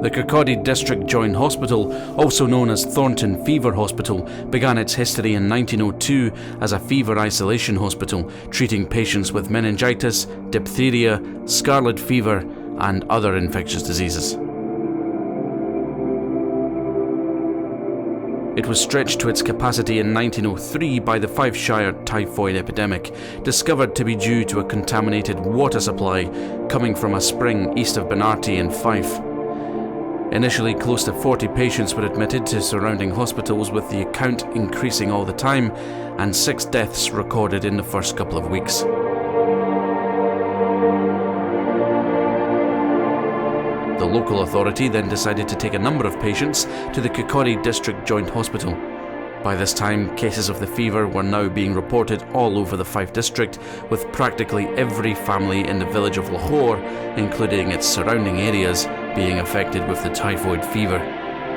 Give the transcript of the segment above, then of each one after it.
The Kirkcaldy District Joint Hospital, also known as Thornton Fever Hospital, began its history in 1902 as a fever isolation hospital, treating patients with meningitis, diphtheria, scarlet fever, and other infectious diseases. It was stretched to its capacity in 1903 by the Fifeshire typhoid epidemic, discovered to be due to a contaminated water supply coming from a spring east of Benarty in Fife. Initially, close to 40 patients were admitted to surrounding hospitals, with the account increasing all the time, and 6 deaths recorded in the first couple of weeks. The local authority then decided to take a number of patients to the Kirkcaldy District Joint Hospital. By this time, cases of the fever were now being reported all over the Fife district, with practically every family in the village of Lahore, including its surrounding areas, being affected with the typhoid fever.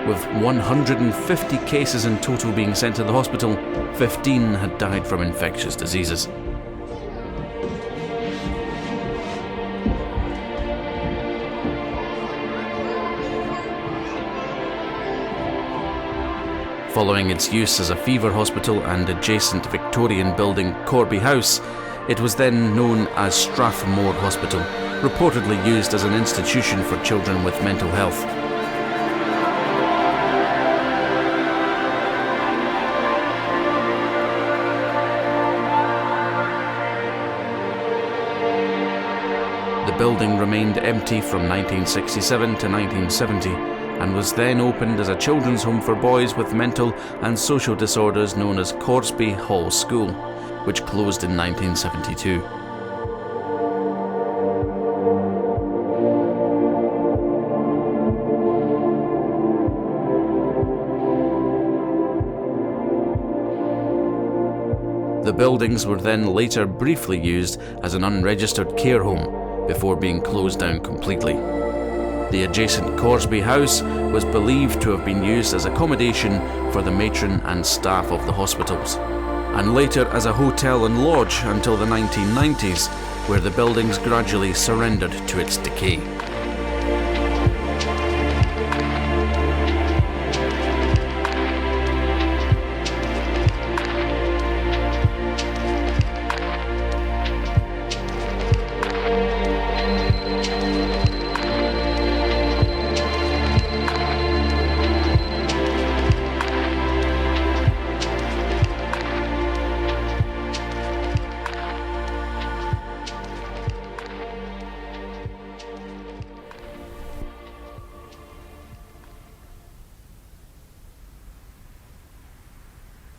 With 150 cases in total being sent to the hospital, 15 had died from infectious diseases. Following its use as a fever hospital and adjacent Victorian building Corbie House, it was then known as Strathmore Hospital, reportedly used as an institution for children with mental health. The building remained empty from 1967 to 1970, and was then opened as a children's home for boys with mental and social disorders known as Corsbie Hall School, which closed in 1972. The buildings were then later briefly used as an unregistered care home before being closed down completely. The adjacent Corsbie House was believed to have been used as accommodation for the matron and staff of the hospitals, and later as a hotel and lodge until the 1990s, where the buildings gradually surrendered to its decay.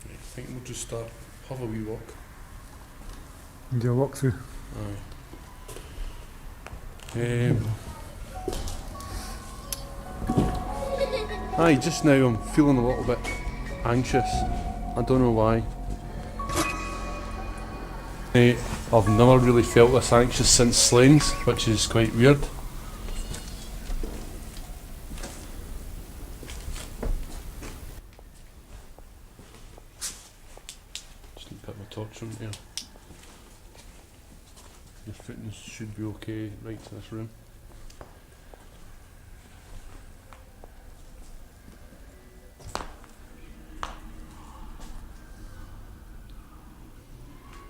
I think we'll just have a wee walk. Do a walk through. Just now I'm feeling a little bit anxious. I don't know why. I've never really felt this anxious since Slains, which is quite weird. Just need to put my torch on here. Your footings should be okay right to this room.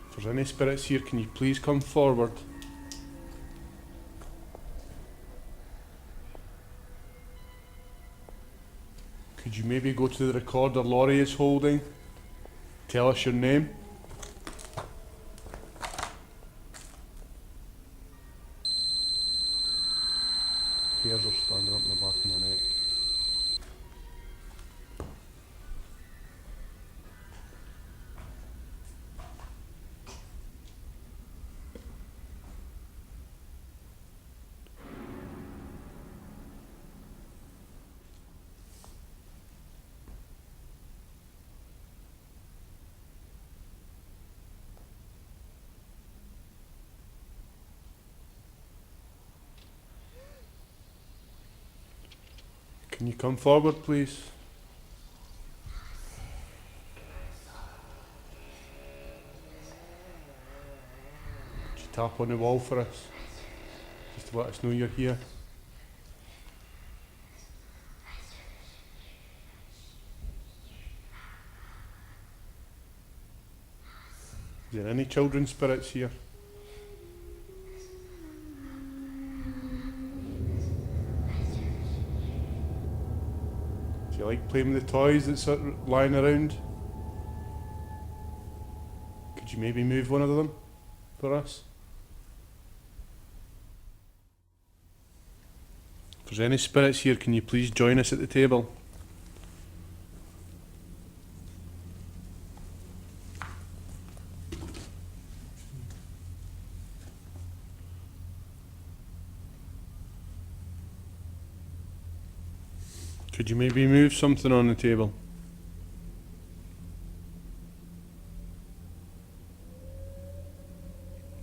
If there's any spirits here, can you please come forward? Could you maybe go to the recorder Laurie is holding? Tell us your name. Hairs are standing up in the back of my neck. Can you come forward, please? Could you tap on the wall for us? Just to let us know you're here. Is there any children's spirits here? Do you like playing with the toys that's lying around? Could you maybe move one of them for us? If there's any spirits here, can you please join us at the table? Could you maybe move something on the table?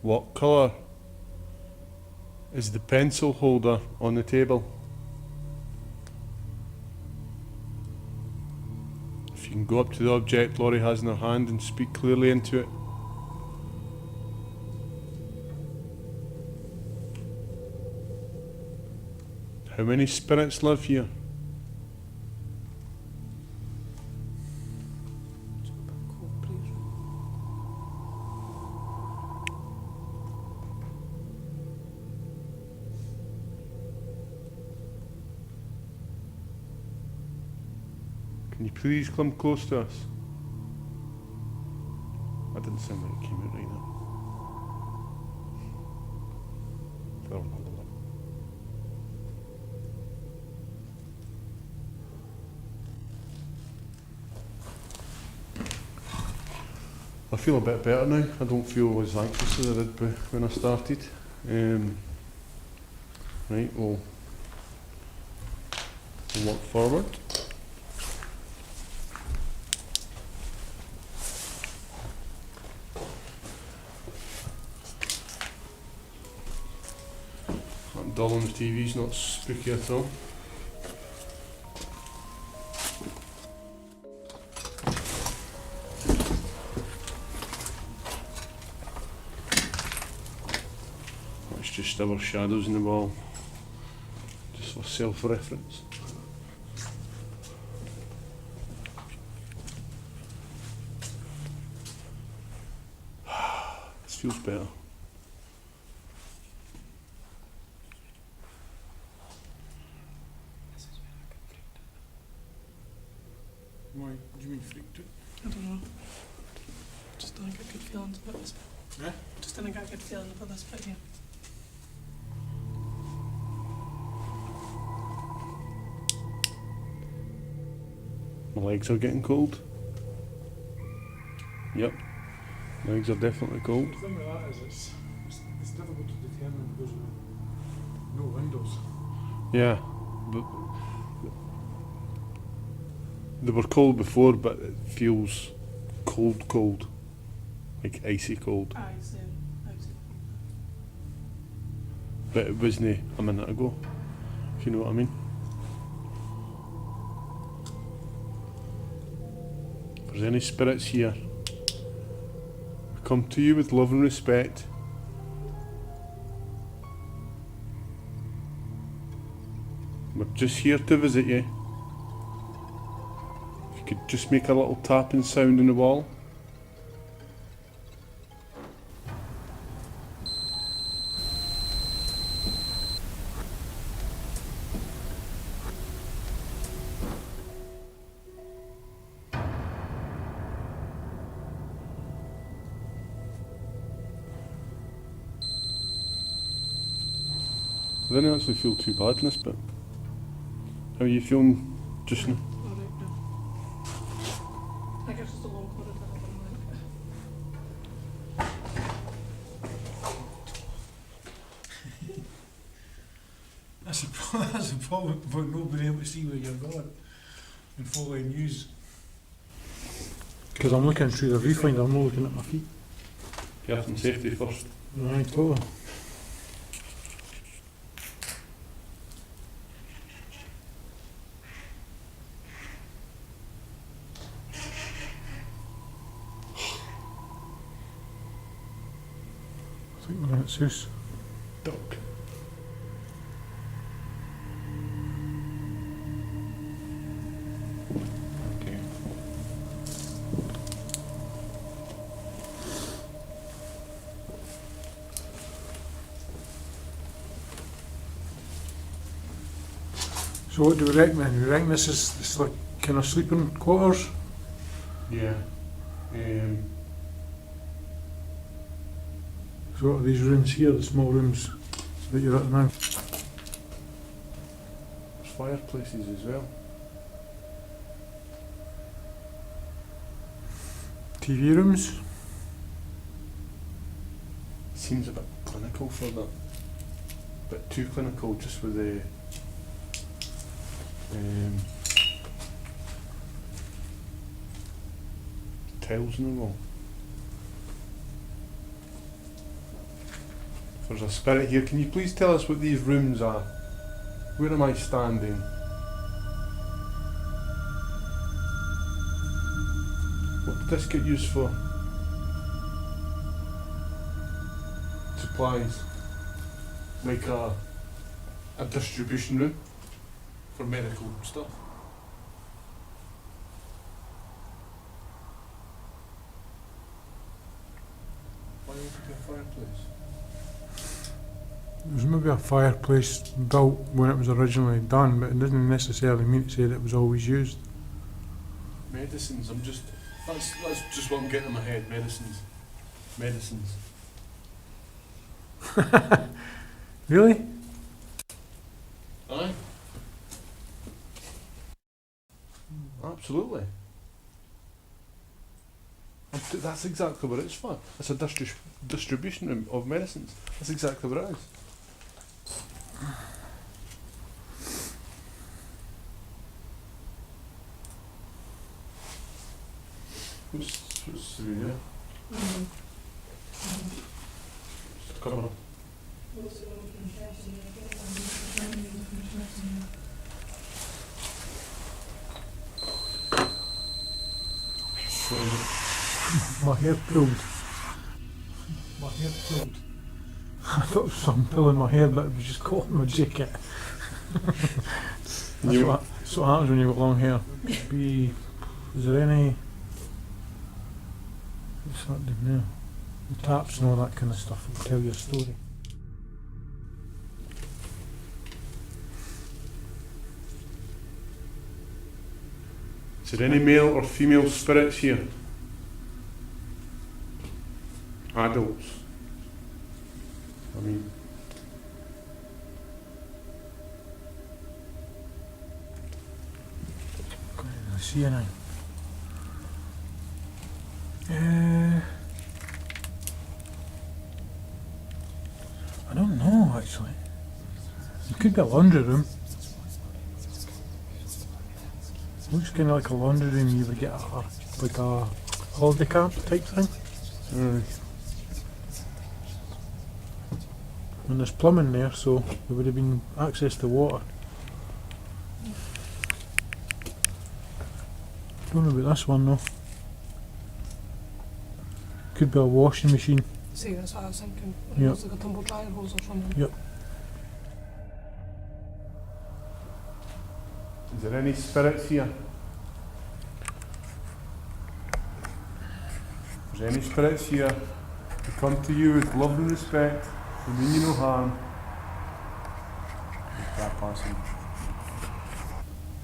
What colour is the pencil holder on the table? If you can go up to the object Laurie has in her hand and speak clearly into it. How many spirits live here? Can you please come close to us? That didn't sound like it came out right now. I feel a bit better now. I don't feel as anxious as I did when I started. Right, we'll walk forward. That dull on the TV's not spooky at all. Just our shadows in the wall, just for self-reference. This feels better. Why? Do you mean freaked out? I don't know. Just didn't get good feelings about this bit. Eh? Just didn't get good feeling about this bit here. My legs are getting cold. Yep, legs are definitely cold. The thing with that is it's difficult to determine because of no windows. Yeah, but they were cold before, but it feels cold, like icy cold. Aye, same. But it wasn't a minute ago, if you know what I mean. If there's any spirits here, we come to you with love and respect. We're just here to visit you. If you could just make a little tapping sound on the wall. I didn't actually feel too bad in this bit. How are you feeling just now? Alright now. I guess it's a long corridor. That's the problem about not being able to see where you're going and following news. Because I'm looking through the viewfinder, I'm not looking at my feet. Health and safety first. Right, totally. I think we're in its house. Duck. Okay. So what do we recommend? We reckon this is like kind of sleeping quarters? Yeah. So what are these rooms here, the small rooms that you're at now? There's fireplaces as well. TV rooms? Seems a bit clinical for that. Bit too clinical, just with the tiles in the wall. If there's a spirit here, can you please tell us what these rooms are? Where am I standing? What did this get used for? Supplies. Like a distribution room for medical stuff. Why don't you put a fireplace? There was maybe a fireplace built when it was originally done, but it doesn't necessarily mean to say that it was always used. Medicines, that's just what I'm getting in my head, medicines. Medicines. Really? Aye. Absolutely. That's exactly what it's for. It's a distribution room of medicines. That's exactly what it is. What's through there? Come on. My hair pulled. My hair pulled. I thought it was something pulling my hair, but it was just caught in my jacket. That's what happens when you've got long hair. Is there any... What's that doing now? The taps and all that kind of stuff will tell you a story. Is there any male or female spirits here? Adults. I mean, I see any. I don't know actually. It could be a laundry room. Looks kind of like a laundry room you would get like a holiday camp type thing. And there's plumbing there, so there would have been access to water. Don't know about this one though. Could be a washing machine. See, that's what I was thinking. Yep. It's like a tumble dryer hose or something. Yep. is there any spirits here? Is there any spirits here who come to you with love and respect, who mean you no harm? That person.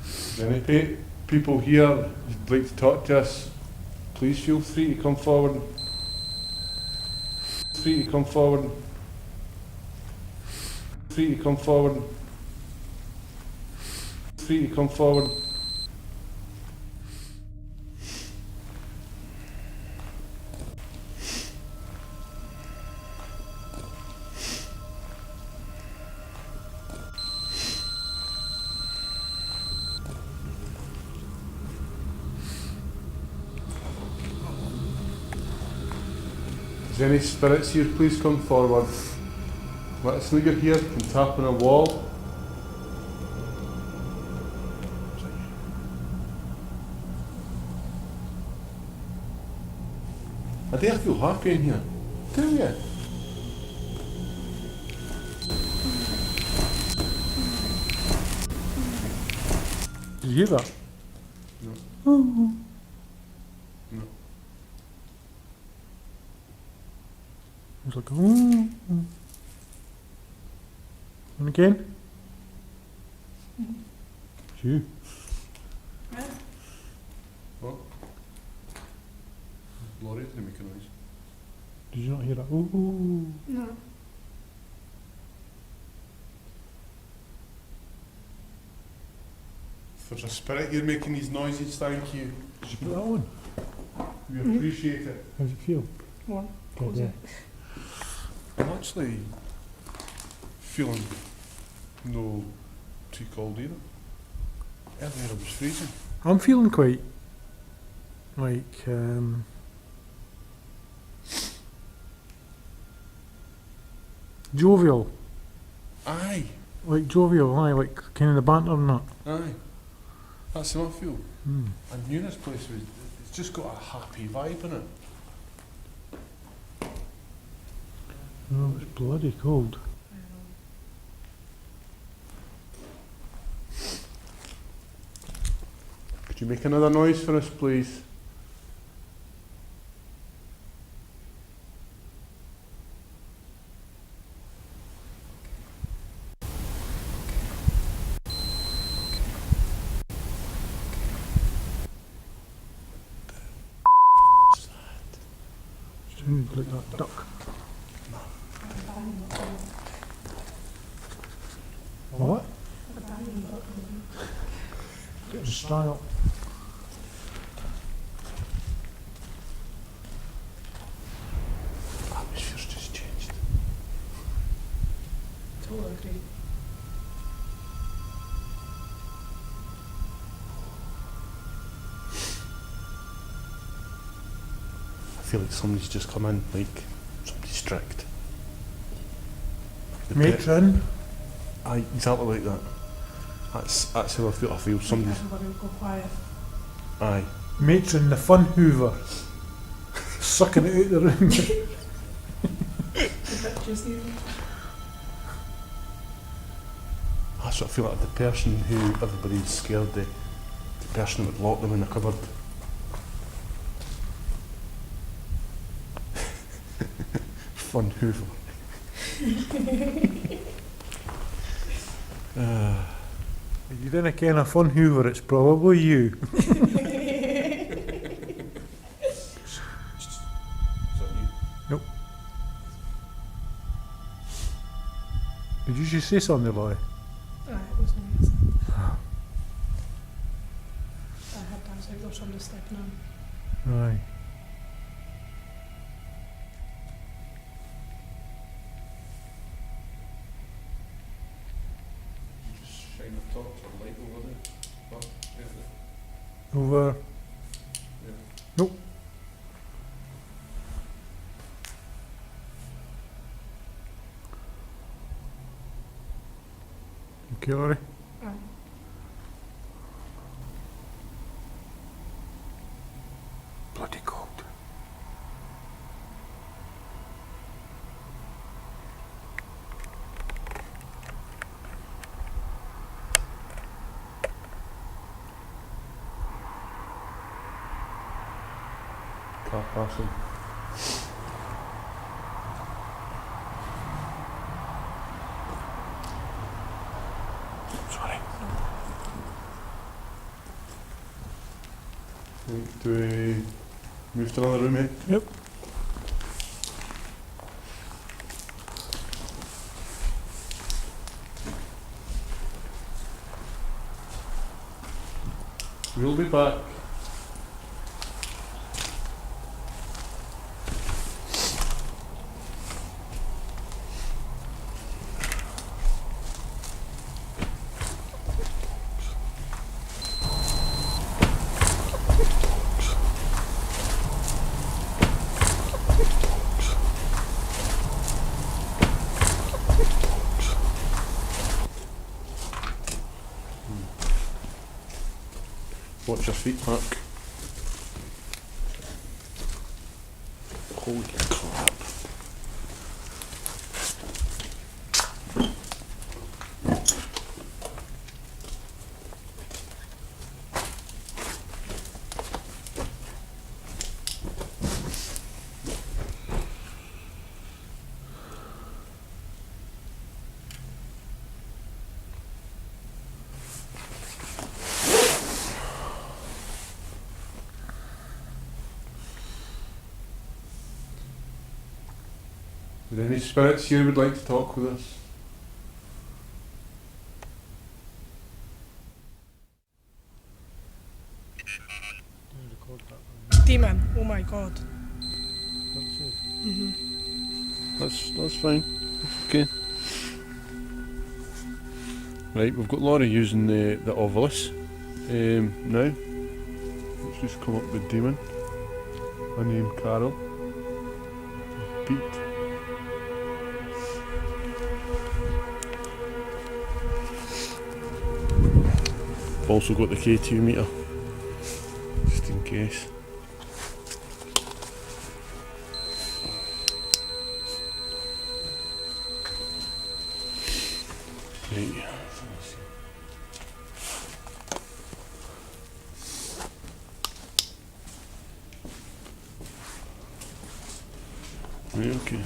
Is there any people here who'd like to talk to us? Please feel free to come forward. Free to come forward. Free to come forward. Free to come forward. Is there any spirits here? Please come forward. Let us know you're here. You can tap on a wall. I do feel happy in here. Do you? Did you hear that? No. Oh. No. It was like, ooh. And again? It's you. What? Laurie didn't make a noise. Did you not hear that? Ooh. No. If there's a spirit you're making these noises, thank you. Did you put that on? We appreciate it. How does it feel? One. Good, Cosy. yeah. I'm actually feeling no too cold either. Earlier I was freezing. I'm feeling quite like jovial. Aye, Like jovial, aye, like kind of the banter and that. aye. That's how I feel. Mm. I knew this place was, it's just got a happy vibe in it. Oh, it's bloody cold. Could you make another noise for us, please? Sounds like that duck. What? Getting style. Atmosphere's just changed. Totally agree. I feel like somebody's just come in, like somebody's strict. The Matron. Aye, exactly like that. That's how I feel. I feel somebody's. Everybody will go quiet. Aye. Matron the fun hoover. Sucking it out the room. Infectious even. That's what I feel like, the person who everybody's scared, the person that would lock them in a cupboard. Fun Hoover. If you didn't ken a fun hoover, it's probably you. Is that you? Did you just say something, Laurie? Aye, it was me. I had to say there's somebody stepping in. Aye. Just shine the torch or light over there. What? Over. Yeah. Nope. Okay, Laurie. Aye. Bloody cold. Car passing. Sorry. Right, do we move to another room, eh? Yep. We'll be back. Watch your feet, Mark. Holy crap. Are there any spirits here who would like to talk with us? Demon. Oh my god. That's fine. That's okay. Right, we've got Laurie using the Ovilus now. Let's just come up with Demon. My name Carol. Pete. I've also got the K2 meter, just in case. Right. Right, okay.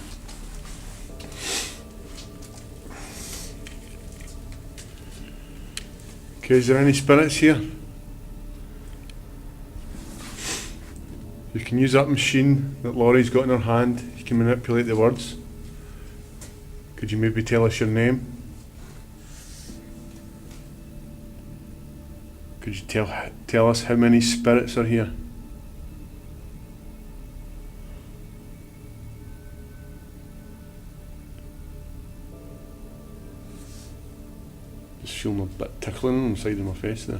Okay, is there any spirits here? You can use that machine that Laurie's got in her hand. You can manipulate the words. Could you maybe tell us your name? Could you tell us how many spirits are here? Just feeling a bit tickling on the side of my face there.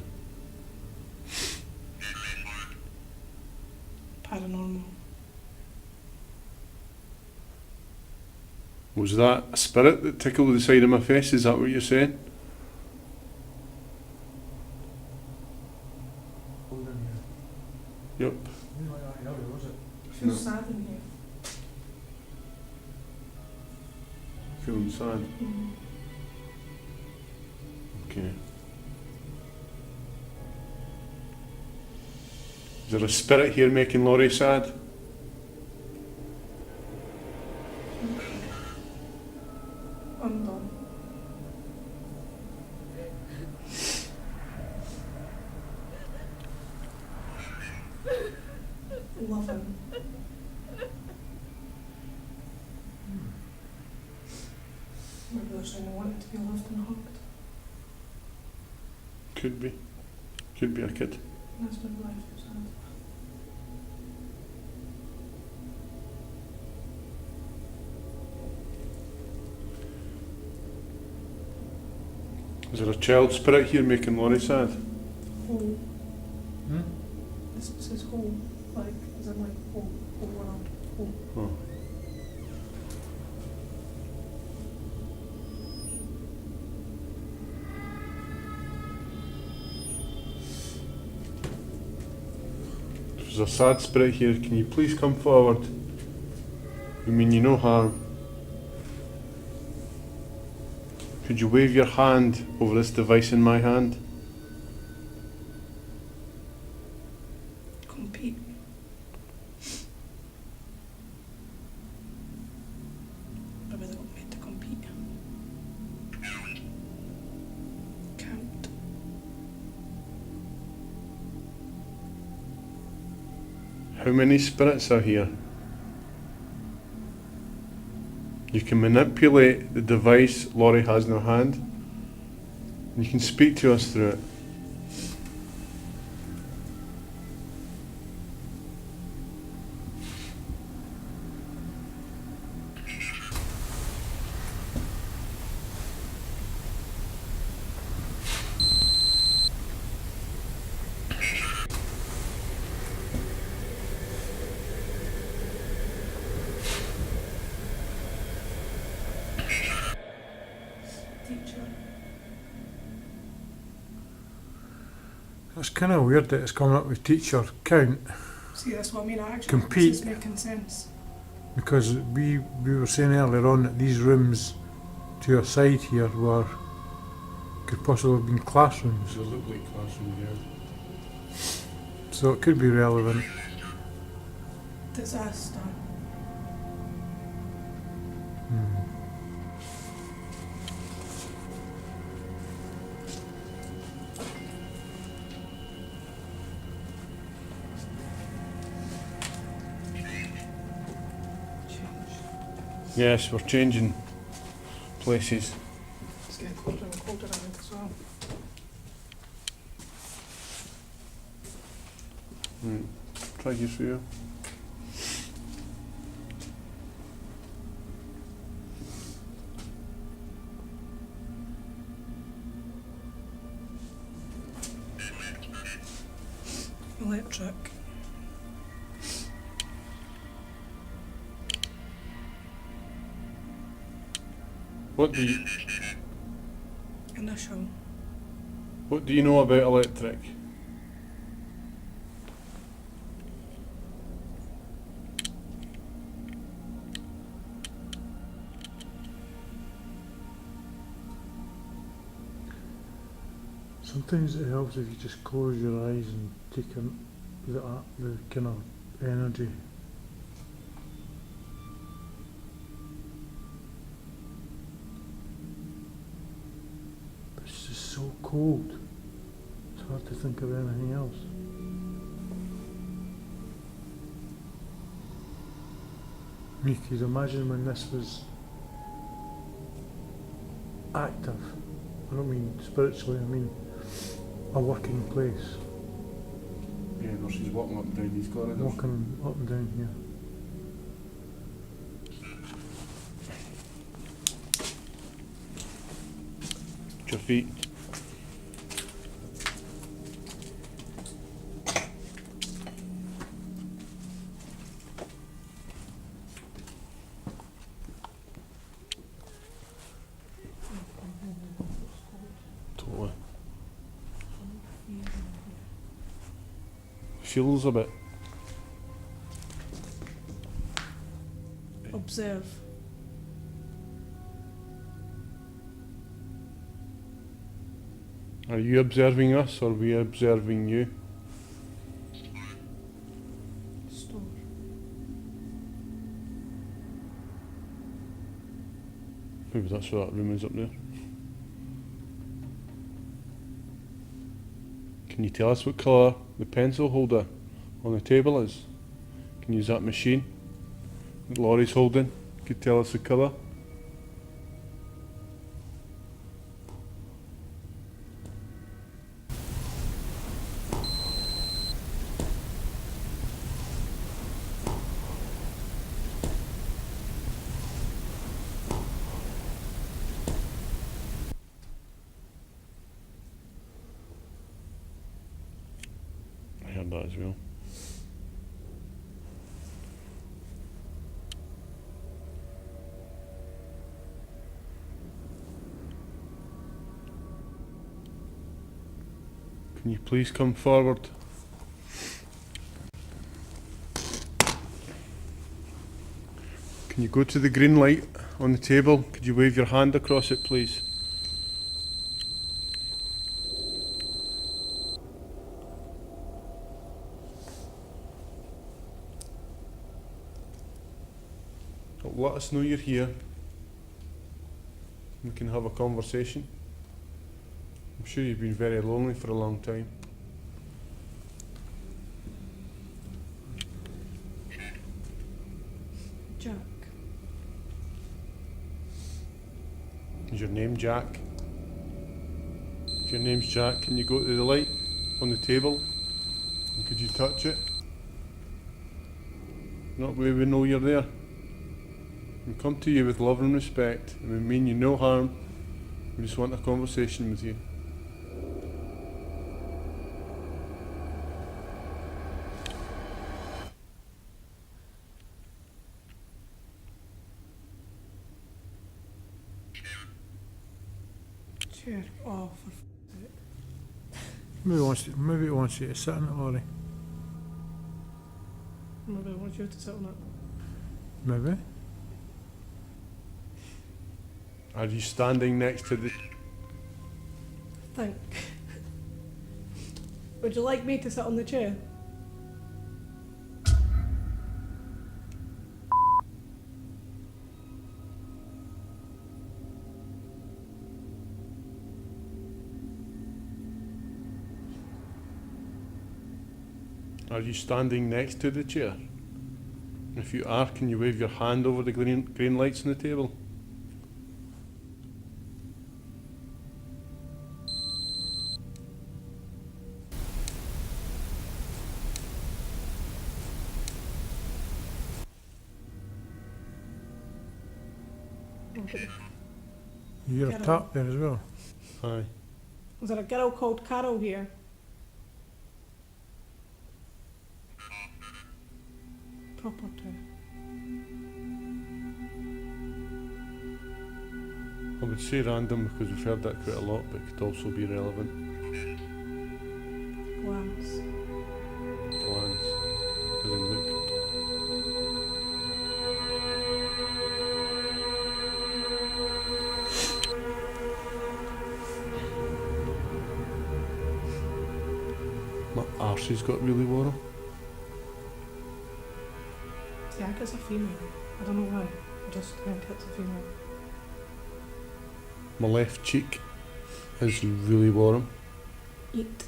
Paranormal. Was that a spirit that tickled the side of my face? Is that what you're saying? Yep. Feels sad in here. Feeling sad. Okay. Is there a spirit here making Laurie sad? I'm done. Love him. Maybe there's someone wanting to be loved and hugged. Could be. Could be a kid. That's my life. Sad. Is there a child spirit here making Laurie sad? Whole. This says whole. Like, as in like whole world. Whole. Oh. If there's a sad spirit here, can you please come forward? We mean you no harm. Could you wave your hand over this device in my hand? Compete. I really got made to compete. Count. How many spirits are here? You can manipulate the device Laurie has in her hand, and you can speak to us through it. Teacher. It's kind of weird that it's coming up with teacher count, See, that's what I mean. Actually, Compete. this is making sense. because we were saying earlier on that these rooms to your side here could possibly have been classrooms, They look like classroom, yeah. so it could be relevant. Disaster. Change. Yes, we're changing places. It's getting colder and colder, I think, as well. Right. Try you through. Electric. What do you know about electric? Sometimes it helps if you just close your eyes and take in the kind of energy. But it's just so cold. It's hard to think of anything else. You could imagine when this was active. I don't mean spiritually, I mean a working place. Yeah, no, she's walking up and down these corridors. Walking up and down here. Your feet. Totally. Feels a bit. Observe. Are you observing us or are we observing you? Store. Maybe that's what that room is up there. Can you tell us what colour the pencil holder on the table is? Can you use that machine that Laurie's holding? Could tell us the colour? I heard that as well. Can you please come forward? Can you go to the green light on the table? Could you wave your hand across it, please? Let us know you're here. We can have a conversation. I'm sure you've been very lonely for a long time. Jack. Is your name Jack? If your name's Jack, can you go to the light on the table? And could you touch it? Not where we know you're there. We come to you with love and respect, and we mean you no harm. We just want a conversation with you. Chair. Oh, for Maybe it wants you to sit in it, Laurie. maybe I want you to sit on it. Maybe. Are you standing next to the... Think. Would you like me to sit on the chair? Are you standing next to the chair? If you are, can you wave your hand over the green lights on the table? You hear a Carol. tap there as well. Aye. Is there a girl called Carol here? Property. I would say random because we've heard that quite a lot, but it could also be relevant. Glance. Glance. As in look. My arse has got really warm. Yeah, I think it's a female. I don't know why. I just think it's a female. My left cheek is really warm. Eat.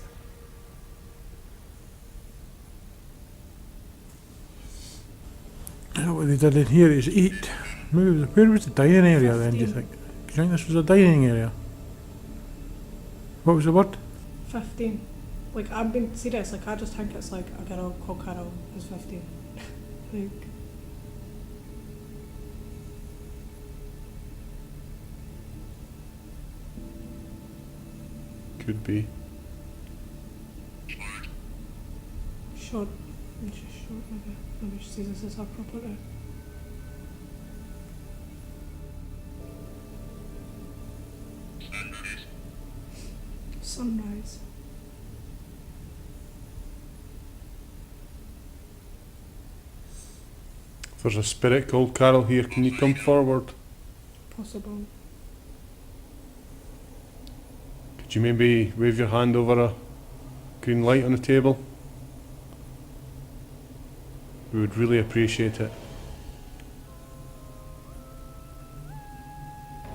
I know what they did in here is eat. Maybe where was the dining area then, do you 15. think? Do you think this was a dining area? What was the word? 15. Like, I'm being serious. Like, I just think it's like a girl called Carol who's 15. Like, Could be. short. She's short, maybe. Maybe she sees this as her property. Sunrise. If there's a spirit called Carol here, can you come forward? Possible. Could you maybe wave your hand over a green light on the table? We would really appreciate it.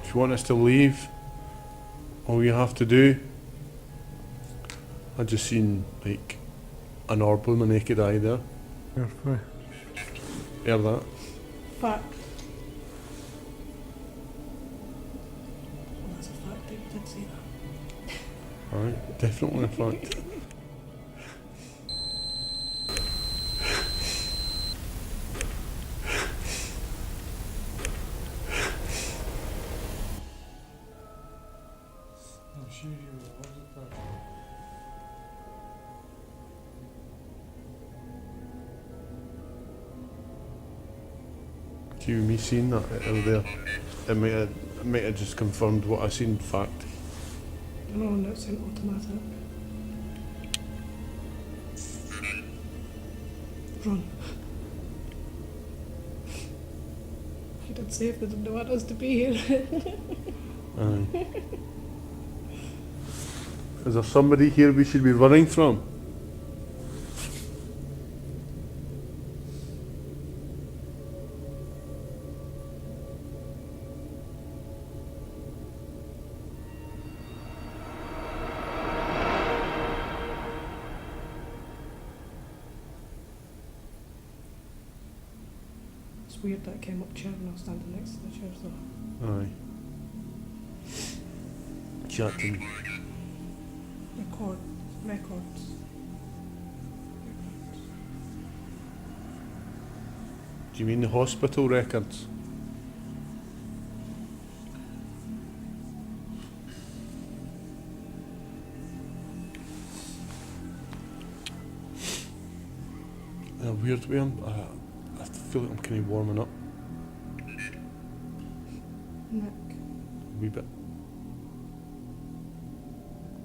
If you want us to leave, all you have to do, I just seen like an orb with my naked eye there. Carefully. Hear that? Fact. Well, that's a fact that you did say that. Alright, definitely a fact. I'm sure you will love it. To me seeing that out there, it might have just confirmed what I seen. Fact. No, and it's an automatic. Run. You did say if they didn't want us to be here. Aye. Is there somebody here we should be running from? It's weird that it came up chair when I was standing next to the chairs though. Aye. Chatting. Records. Do you mean the hospital records? In a weird way, I feel like I'm kind of warming up Nick. a wee bit.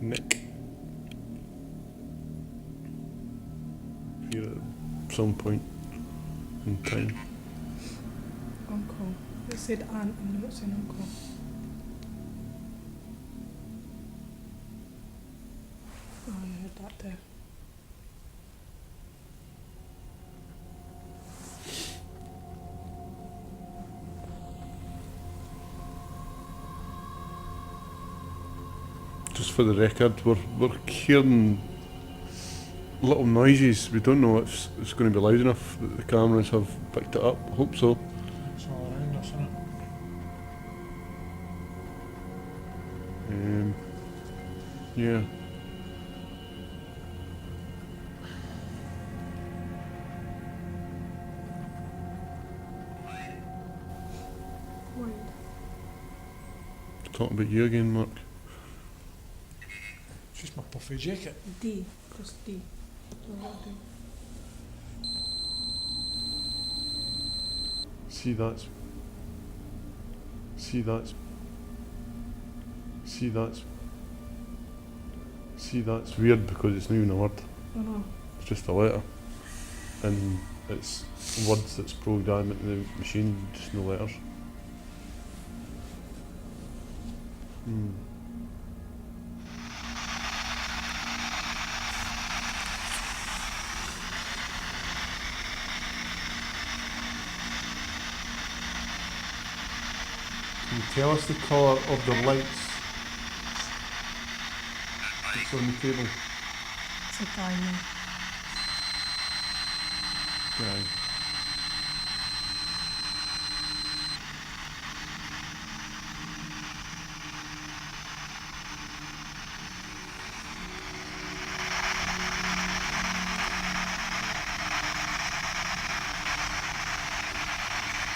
Nick. Here at some point in time. Uncle. It said aunt and now it's an uncle. Oh, I heard that there. Just for the record, we're hearing little noises. We don't know if it's going to be loud enough that the cameras have picked it up. I hope so. It's all around us, isn't it? Yeah. Wide. Talking about you again, Mark. It's just my puffy jacket. D. Just D. Don't know what to do. See that's. See that's. See that's. See that's weird because it's not even a word. I know. It's just a letter. And it's words that's programmed into the machine, just no letters. Can you tell us the colour of the lights that's on the table? It's a guy now. Guy.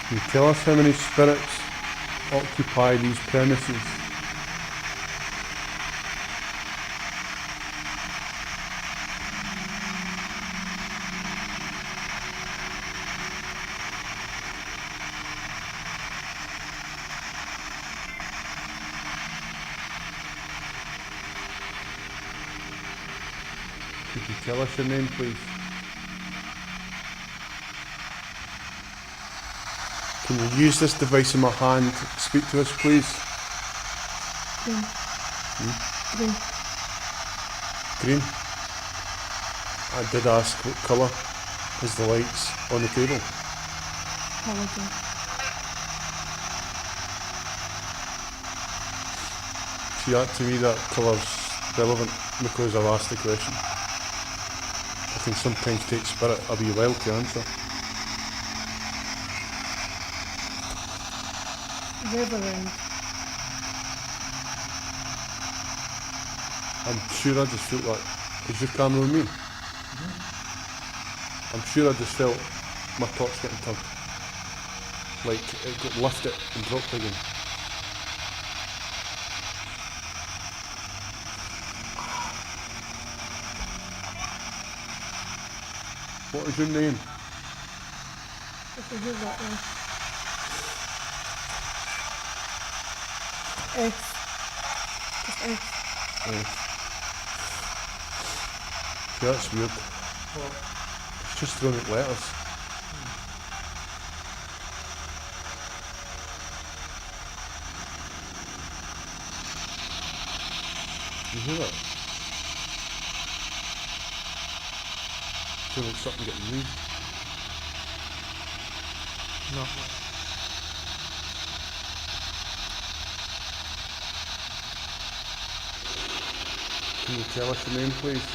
Can you tell us how many spirits occupy these premises? Could you tell us your name, please? Can you use this device in my hand to speak to us, please? Green. Green. Green? I did ask what colour is the lights on the table. Holiday. See, that to me, that colour's relevant because I've asked the question. I can sometimes take spirit a wee while to answer. Reverend. I'm sure I just felt like, is your camera on me? I'm sure I just felt my torch getting turned. Like it got lifted and dropped again. What is your name? If we hear that one. F. Just F. Yeah, that's weird. It's just throwing out letters. You hear that? Feel like something getting moved. No. Can you tell us your name, please?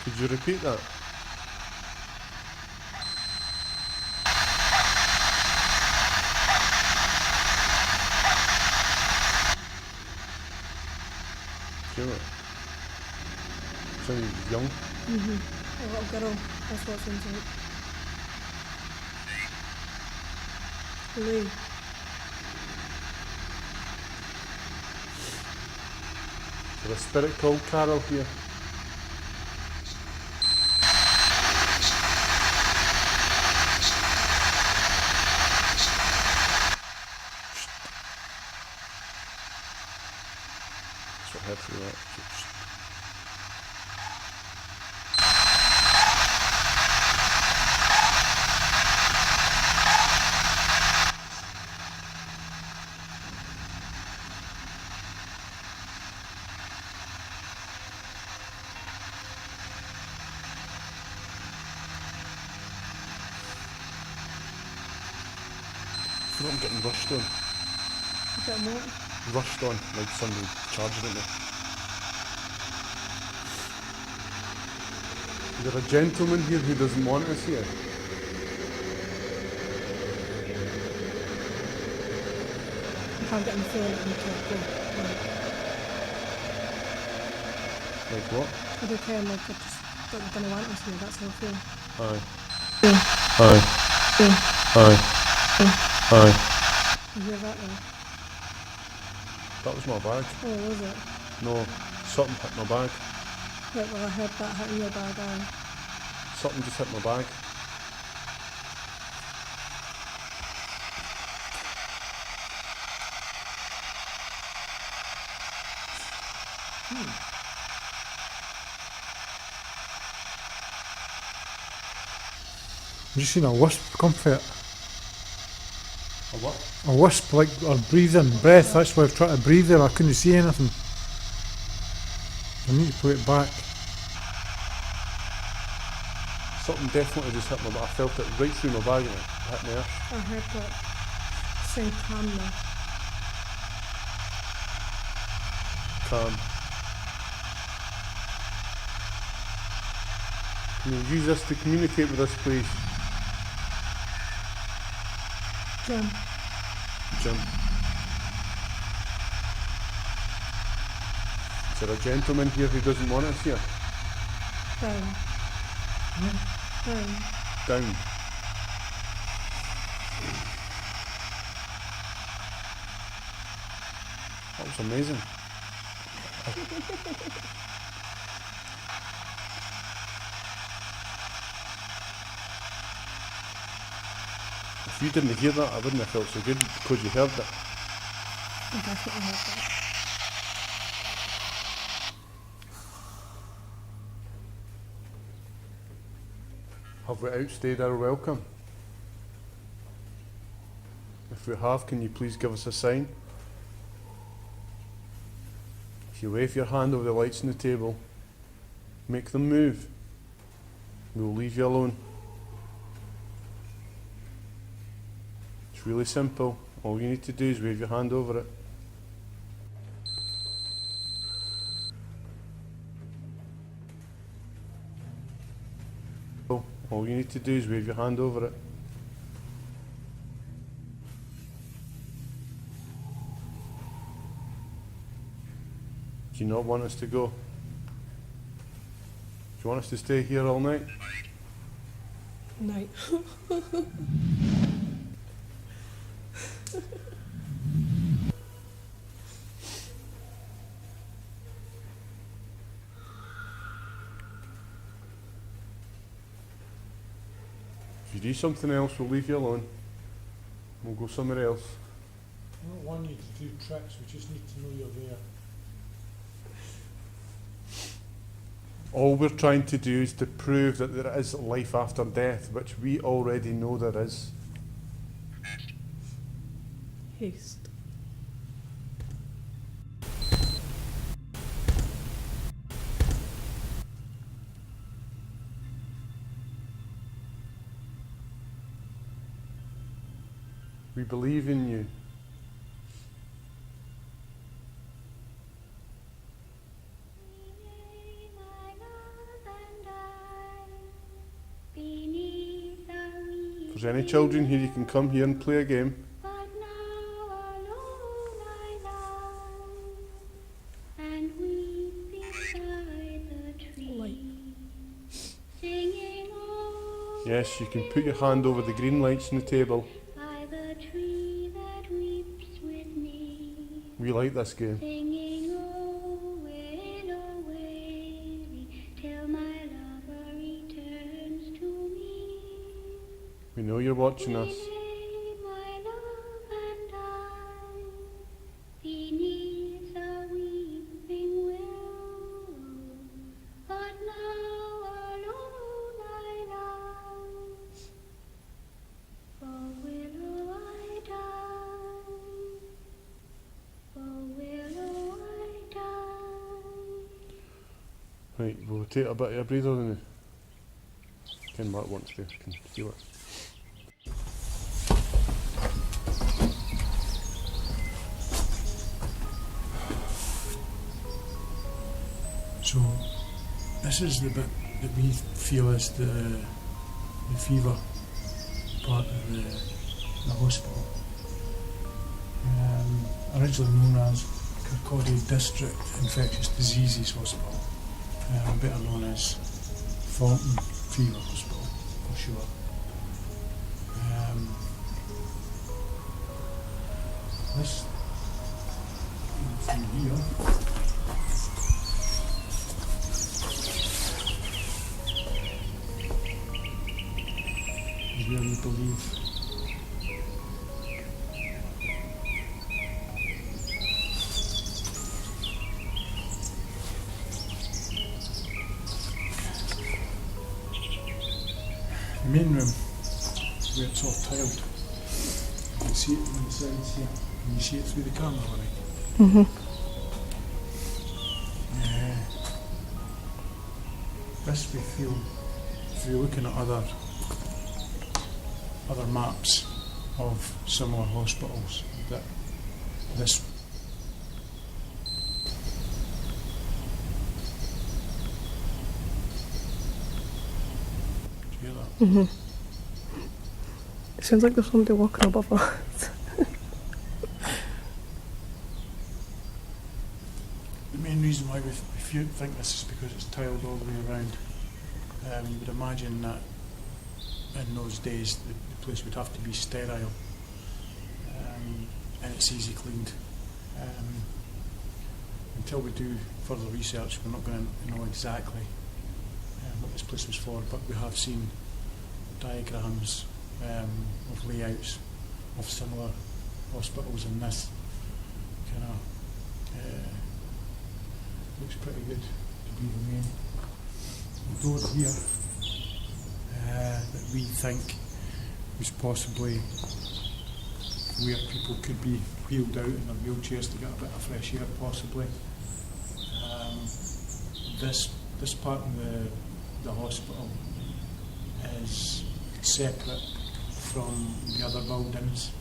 Could you repeat that? Feel it? Sounded young. A little girl. That's what it sounds like. Lee. Is there a spirit called Carol here? That's what I heard through that. I'm getting rushed on. A bit more. Rushed on, like somebody charging at me. Is there a gentleman here who doesn't want us here? I can't get my phone out until I go. Like what? I don't care, like, I just don't want us here, that's how I feel. Aye. Yeah. Aye. Yeah. Aye. Yeah. Aye. You hear that now? That was my bag. Oh, was it? No, something hit my bag. Right, well I heard that hitting your bag, aye. Something just hit my bag. I've just seen a wisp come for it. A what? A wisp, like, or breathing, breath. That's why I've tried to breathe there. I couldn't see anything. I need to put it back. Something definitely just hit my bag. I felt it right through my bag and it hit my earth. I heard that. Saying calm now. Calm. Can you use this to communicate with us, please? Jim. Jim. Is there a gentleman here who doesn't want us here? Down. Down. Down. That was amazing. If you didn't hear that, I wouldn't have felt so good because you heard it. I definitely heard that. Have we outstayed our welcome? If we have, can you please give us a sign? If you wave your hand over the lights on the table, make them move. We'll leave you alone. It's really simple. All you need to do is wave your hand over it. All you need to do is wave your hand over it. Do you not want us to go? Do you want us to stay here all night? Night. If you do something else, we'll leave you alone. We'll go somewhere else. We don't want you to do tricks, we just need to know you're there. All we're trying to do is to prove that there is life after death, which we already know there is. Haste. We believe in you. If there's any children here, you can come here and play a game. Yes, you can put your hand over the green lights on the table. We like this game. We know you're watching us. Right, we'll take a bit of a breather now. Ken Mark wants to, can feel it. So this is the bit that we feel is the fever part of the hospital. Originally known as Kirkcaldy District Infectious Diseases Hospital, better known as Thornton Fever Hospital for sure. This from here is where we believe the main room, where it's all tiled. You can see it on the sides here. Can you see it through the camera, Honey? Mm-hmm. This we feel, if you're looking at other maps of similar hospitals, that this do you hear that? Mm-hmm. It sounds like there's somebody walking above us. The main reason why we think this is because it's tiled all the way around. You would imagine that in those days the place would have to be sterile, and it's easy cleaned. Until we do further research, we're not going to know exactly what this place was for, but we have seen diagrams of layouts of similar hospitals, and this kind of looks pretty good to be the main door here that we think was possibly where people could be wheeled out in their wheelchairs to get a bit of fresh air, possibly. This part of the hospital is separate from the other buildings,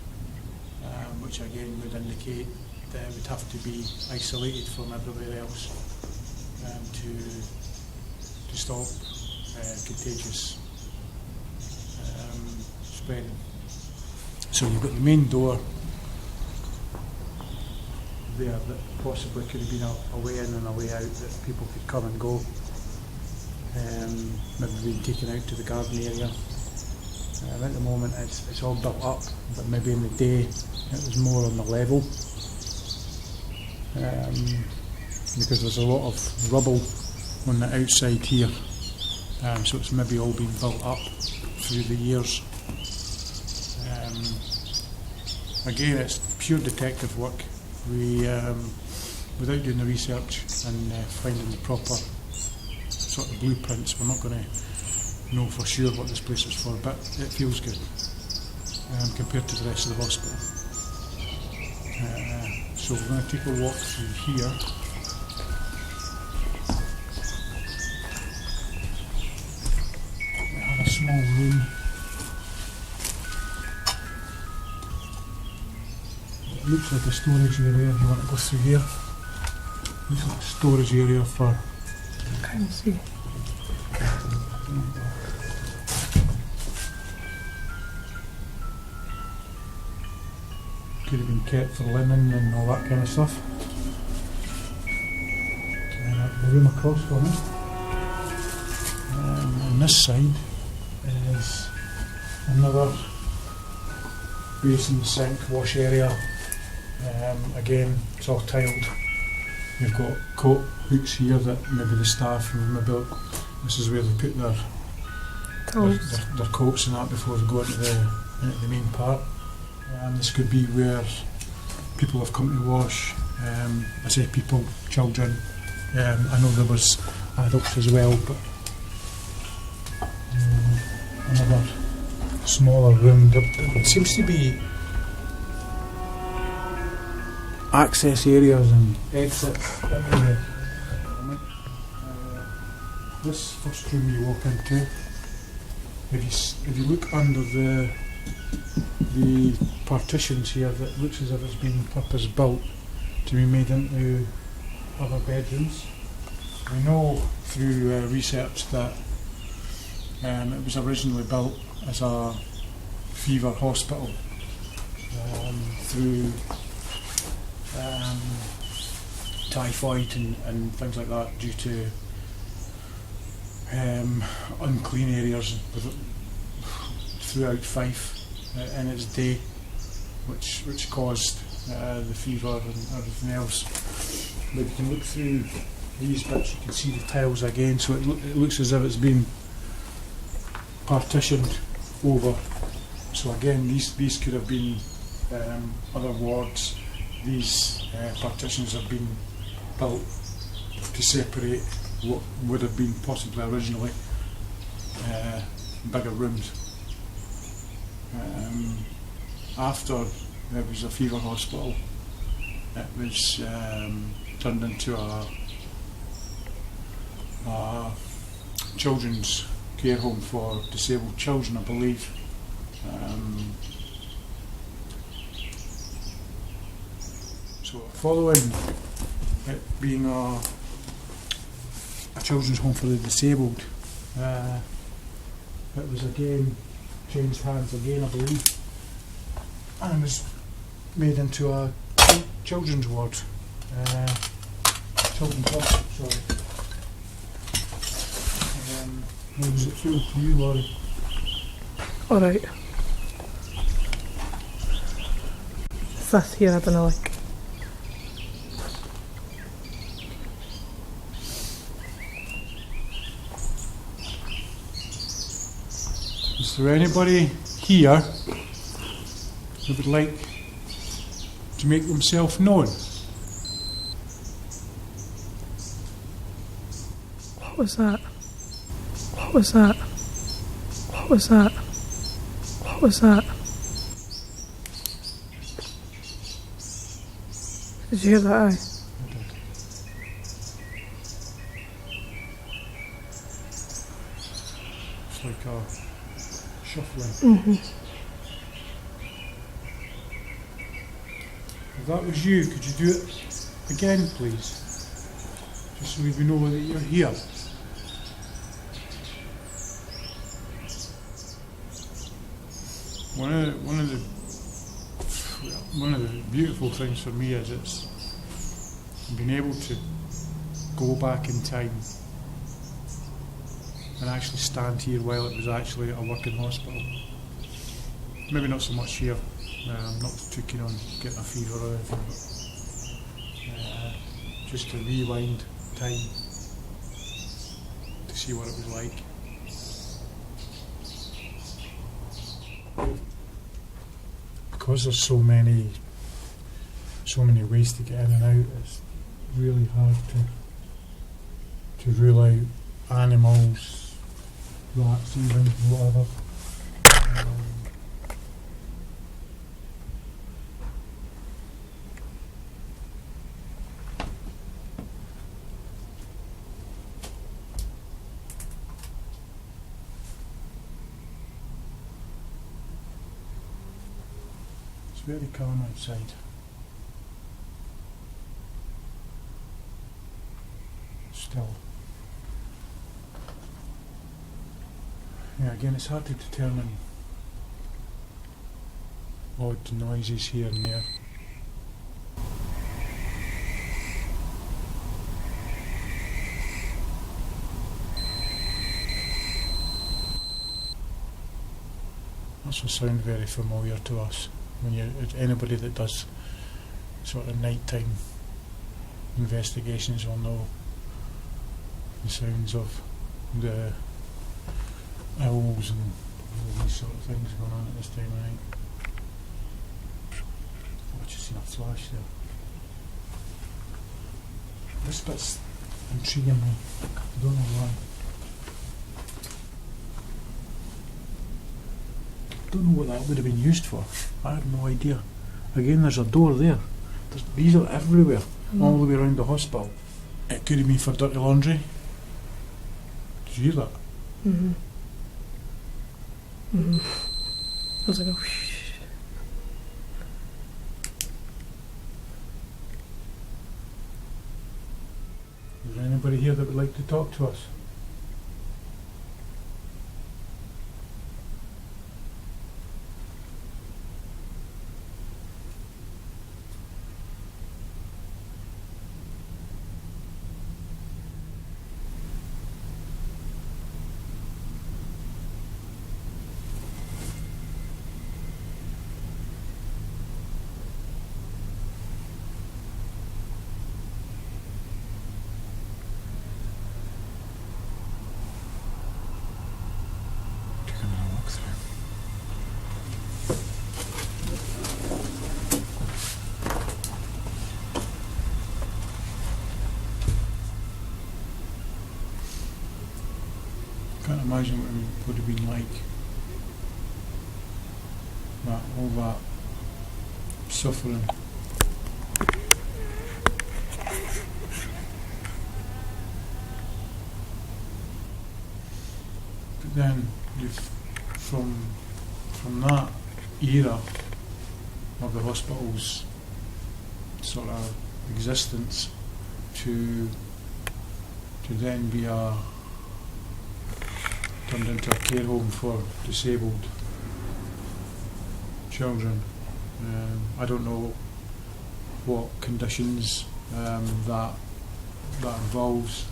which again would indicate that it would have to be isolated from everywhere else to stop contagious spreading. So you've got the main door there that possibly could have been a way in and a way out that people could come and go. Maybe being taken out to the garden area. At the moment it's all built up, but maybe in the day it was more on the level. Because there's a lot of rubble on the outside here, so it's maybe all been built up through the years. Again, it's pure detective work. We, without doing the research and finding the proper sort of blueprints, we're not going to know for sure what this place is for, but it feels good compared to the rest of the hospital. So we're going to take a walk through here. We have a small room. It looks like a storage area if you want to go through here. Looks like a storage area for... I can't see. Could have been kept for linen and all that kind of stuff. The room across from it. On this side is another basin, sink, wash area. Again, it's all tiled. You've got coat hooks here that maybe the staff, maybe this is where they put their coats and that before they go into the main part. This could be where people have come to wash. I say people, children. I know there was adults as well, but another smaller room. There seems to be access areas and exits everywhere. This first room you walk into, if you look under the partitions here, that looks as if it's been purpose built to be made into other bedrooms. We know through research that it was originally built as a fever hospital through typhoid and things like that due to unclean areas throughout Fife in its day, which caused the fever and everything else. But you can look through these bits, you can see the tiles again, so it looks as if it's been partitioned over. So again, these could have been other wards. These partitions have been built to separate what would have been possibly originally bigger rooms. After there was a fever hospital, it was turned into a children's care home for disabled children, I believe. So following it being a children's home for the disabled, it was again changed hands again, I believe, and it was made into a children's ward, children's hospital, sorry. How does it feel to you, Laurie? Alright. This here I don't like. Is there anybody here who would like to make themselves known? What was that? What was that? What was that? What was that? Did you hear that? Aye. It's like a shuffling. If that was you, could you do it again, please? Just so we know that you're here. One of the beautiful things for me is it's being able to go back in time and actually stand here while it was actually a working hospital. Maybe not so much here. I'm not too keen on getting a fever or anything, but just to rewind time to see what it was like. Because there's so many ways to get in and out, it's really hard to rule out animals, rats even, whatever. It's very calm outside. Still. Yeah, again, it's hard to determine odd noises here and there. That's a sound very familiar to us. When anybody that does sort of nighttime investigations will know the sounds of the owls and all these sort of things going on at this time of night. Oh, I've just seen a flash there. This bit's intriguing me. I don't know why. I don't know what that would have been used for. I have no idea. Again, there's a door there. These are everywhere, all the way around the hospital. It could have been for dirty laundry. Did you hear that? I was like, oh, shh. Is there Anybody here that would like to talk to us? Can't imagine what it would have been like. All that suffering. But then, from that era of the hospital's sort of existence to then be turned into a care home for disabled children. I don't know what conditions that involves.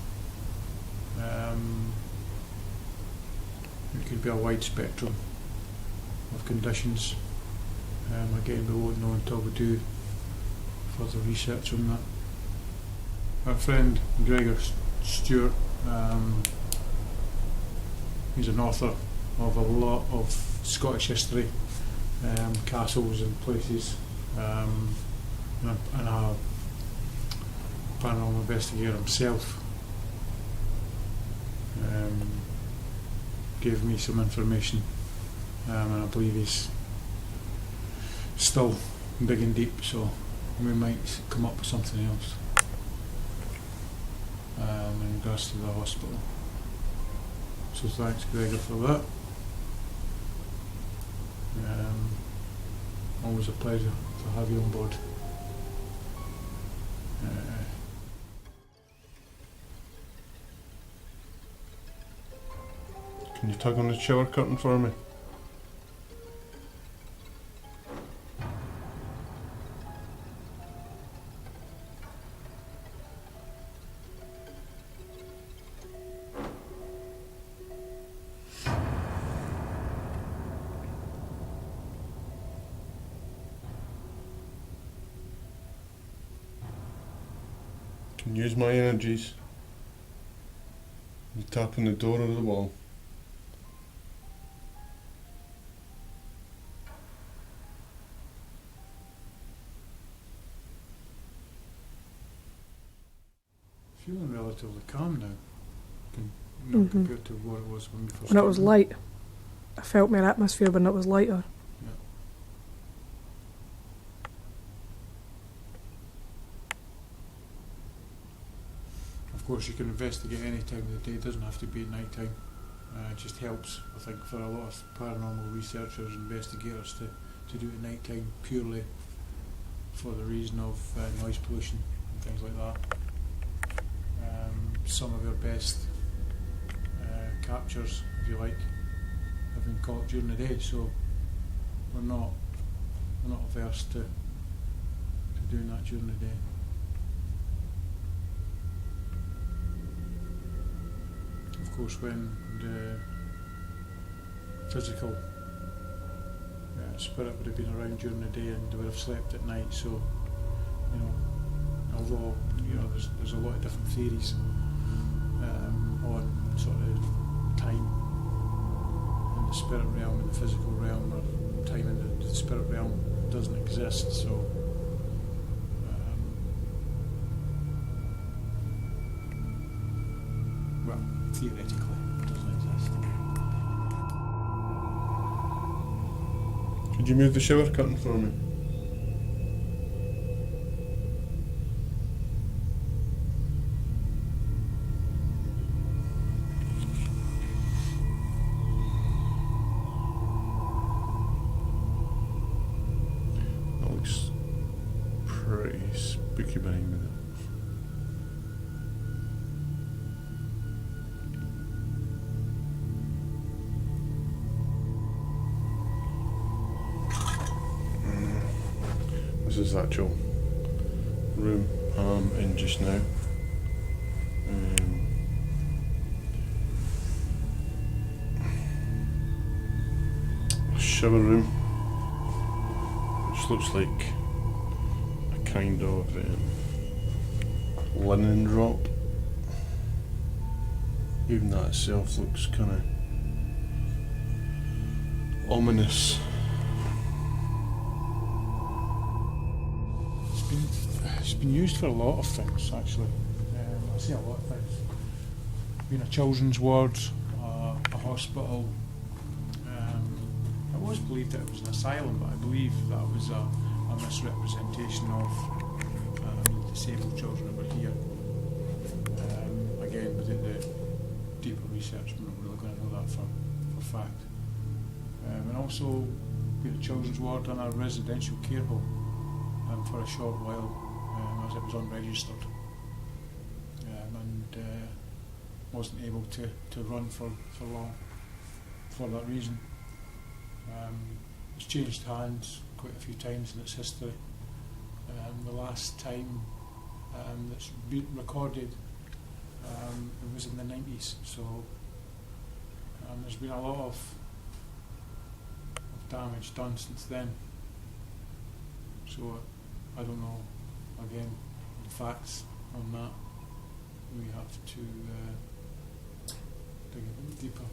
It could be a wide spectrum of conditions. Again, we won't know until we do further research on that. Our friend Gregor Stewart, he's an author of a lot of Scottish history, castles and places, and a paranormal investigator himself. Gave me some information, and I believe he's still digging deep, so we might come up with something else in regards to the hospital. So thanks, Gregor, for that. Always a pleasure to have you on board. Can you tug on the shower curtain for me? Can use my energies. You tap on the door or the wall. Feeling relatively calm now, compared to what it was when we first When it was started. light, I felt my atmosphere when it was lighter. Of course, you can investigate any time of the day, it doesn't have to be at night time. It just helps, I think, for a lot of paranormal researchers and investigators to do it at night time purely for the reason of noise pollution and things like that. Some of our best captures, if you like, have been caught during the day, so we're not averse to doing that during the day. Of course, when the physical spirit would have been around during the day and they would have slept at night, so although there's a lot of different theories on sort of time in the spirit realm and the physical realm, or time in the spirit realm doesn't exist, so well, theoretically it doesn't exist. Could you move the shower curtain for me? That looks pretty spooky behind me. is the actual room I'm in just now. A shower room, which looks like a kind of linen drop. Even that itself looks kind of ominous. It's been used for a lot of things, actually. I say a lot of things. Been a children's ward, a hospital. I always believed that it was an asylum, but I believe that was a misrepresentation of disabled children that were here. Again, without the deeper research, we're not really going to know that for fact. And also, been a children's ward and a residential care home for a short while, as it was unregistered, and wasn't able to run for long for that reason. It's changed hands quite a few times in its history. The last time that's been recorded it was in the 90s, so there's been a lot of damage done since then. So I don't know, again, the facts on that. We have to dig a bit deeper.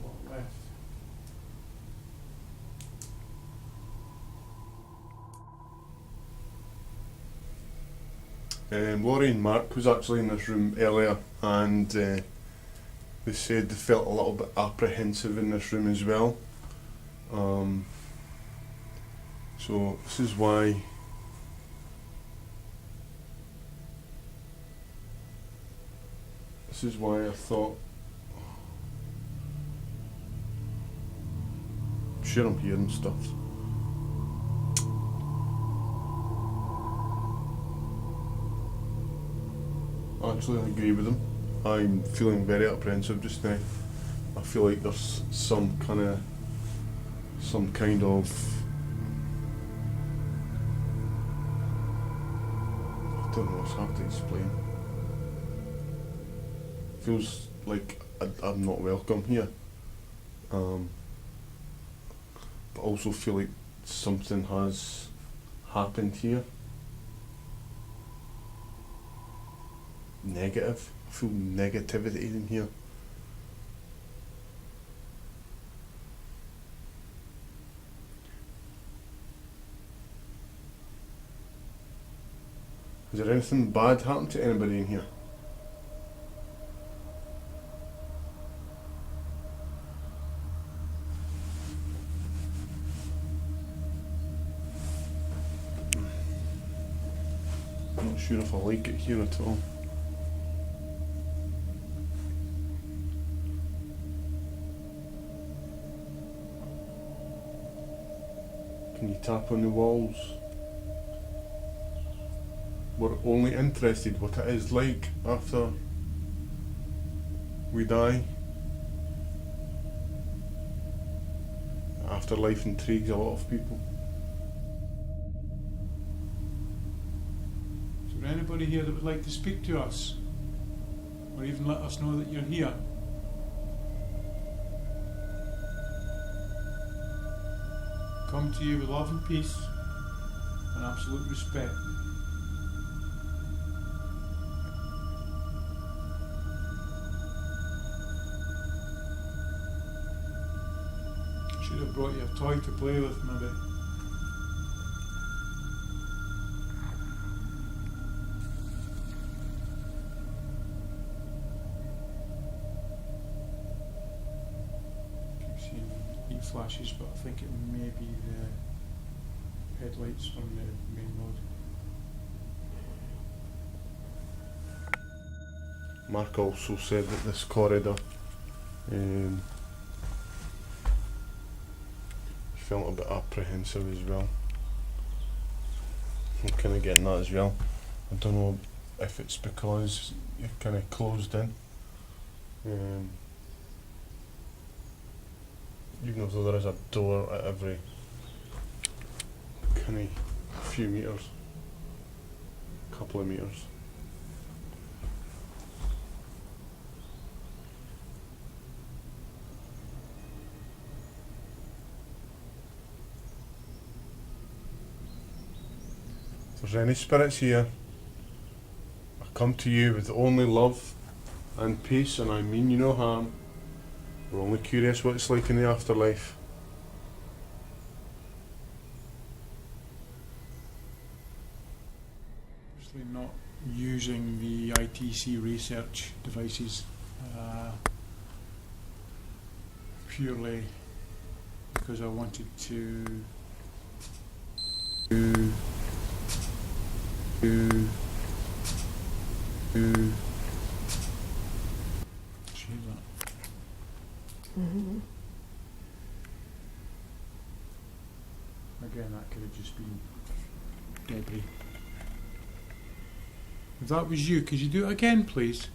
What left? Laurie and Mark was actually in this room earlier, and they said they felt a little bit apprehensive in this room as well. So this is why I thought, sure, I'm hearing stuff. Actually, I agree with them. I'm feeling very apprehensive just now. I feel like there's some kind of I don't know, it's hard to explain. Feels like I'm not welcome here. But also feel like something has happened here. Negative. I feel negativity in here. Has there anything bad happened to anybody in here? I'm not sure if I like it here at all. Can you tap on the walls? We're only interested what it is like after we die. Afterlife intrigues a lot of people. Is there anybody here that would like to speak to us? Or even let us know that you're here? Come to you with love and peace and absolute respect. Should have brought you a toy to play with, maybe. Keep seeing heat flashes, but I think it may be the headlights from the main road. Mark also said that this corridor felt a bit apprehensive as well. I'm kind of getting that as well. I don't know if it's because you're kind of closed in. even though there is a door at every kind of few metres, couple of metres. If there's any spirits here, I come to you with only love and peace, and I mean you no harm. We're only curious what it's like in the afterlife. Obviously not using the ITC research devices purely because I wanted to share that. Mm-hmm. Again, that could have just been debris. If that was you, could you do it again, please?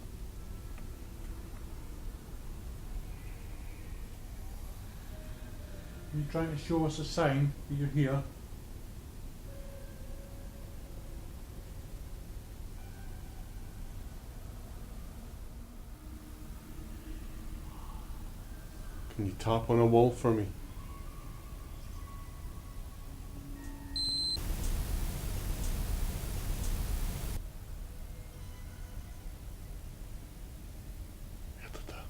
Are you trying to show us a sign that you're here? Can you tap on a wall for me? Hit the tap.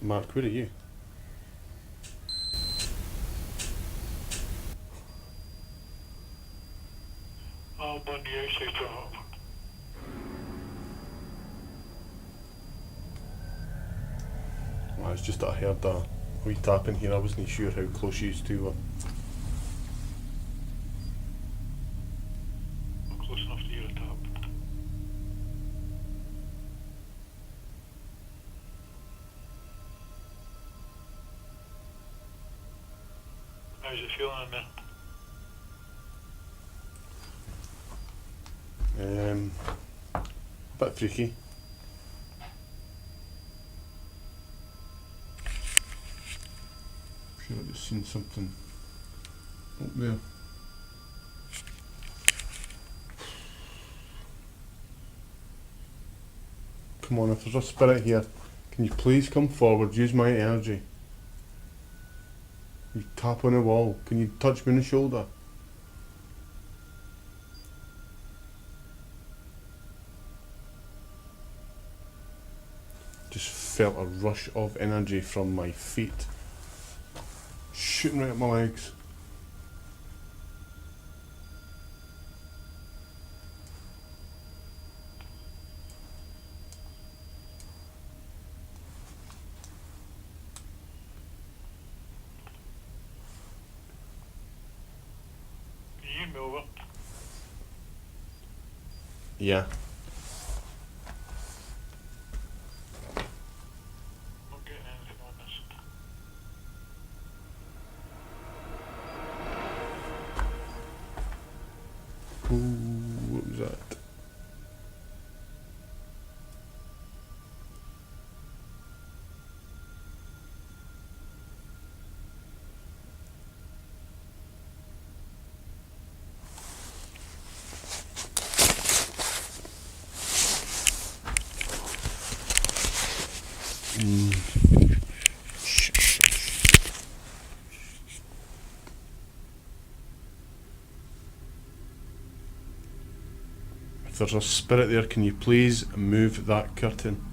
Mark, where are you? I'm on the outside job. Well, it's just that I heard a wee tapping here. I wasn't sure how close you two were. I'm close enough to hear a tap. How's it feeling in there? A bit freaky. Sure, I just seen something up there. Come on, if there's a spirit here, can you please come forward? Use my energy. You tap on the wall. Can you touch me on the shoulder? Just felt a rush of energy from my feet, shooting right at my legs. Can you hear me over? Yeah. I'm not getting anything on this. Ooh, what was that? If there's a spirit there, can you please move that curtain?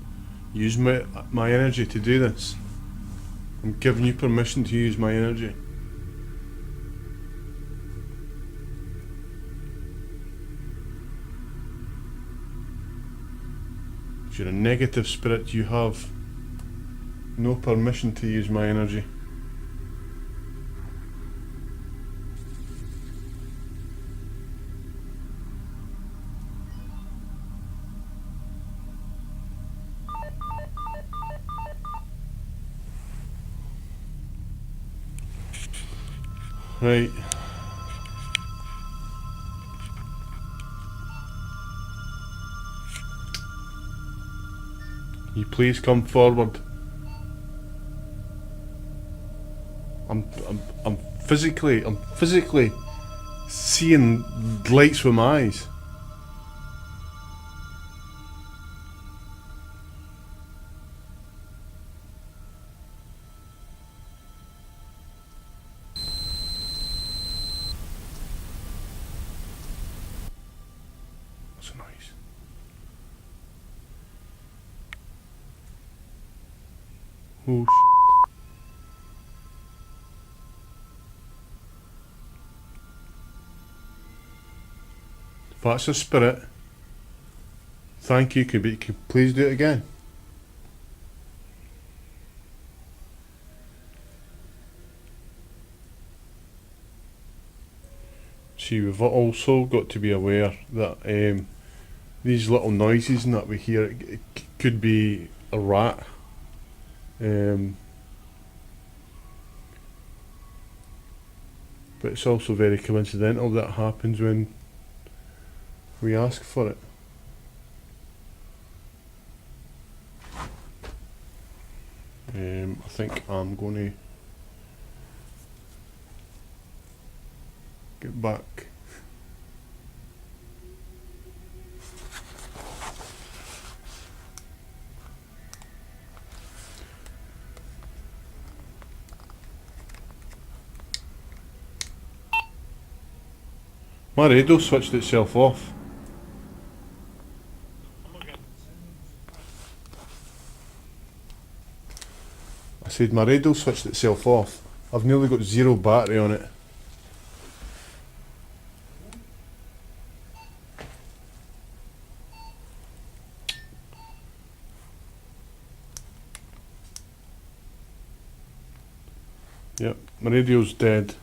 Use my energy to do this. I'm giving you permission to use my energy. If you're a negative spirit, you have no permission to use my energy. Right. You please come forward. I'm physically seeing lights with my eyes. What's the noise? Oh shit. If that's a spirit, thank you. Could you please do it again? See, we've also got to be aware that these little noises and that we hear, it could be a rat. But it's also very coincidental that happens when we ask for it. I think I'm going to get back. My radio switched itself off. I said my radio switched itself off. I've nearly got 0 battery on it. Yep, my radio's dead.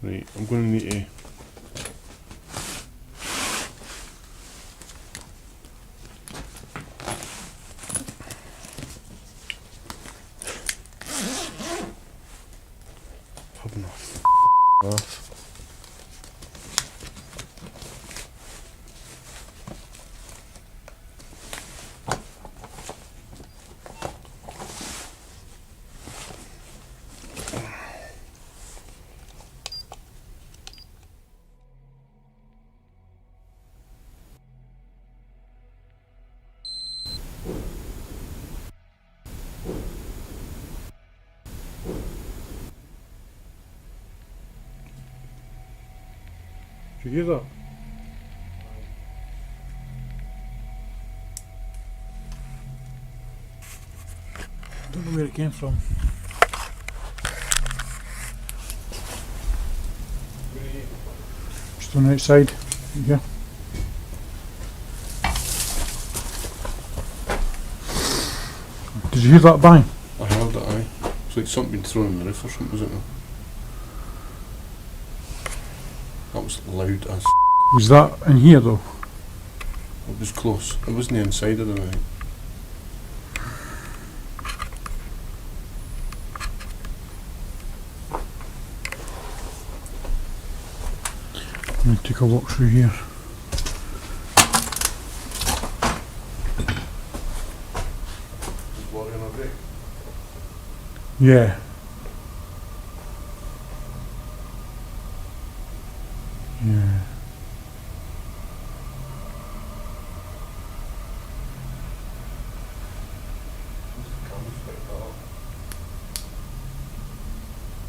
Right, I'm going to need to having a laugh. Did you hear that? I don't know where it came from. Just on the outside. Yeah. Did you hear that bang? I heard it, aye. It's like something being thrown on the roof or something, was it not? That was loud as Was that in here though? it was close. It wasn't the inside of the night. Let me take a walk through here. Was Laurie on a break? Yeah. Yeah.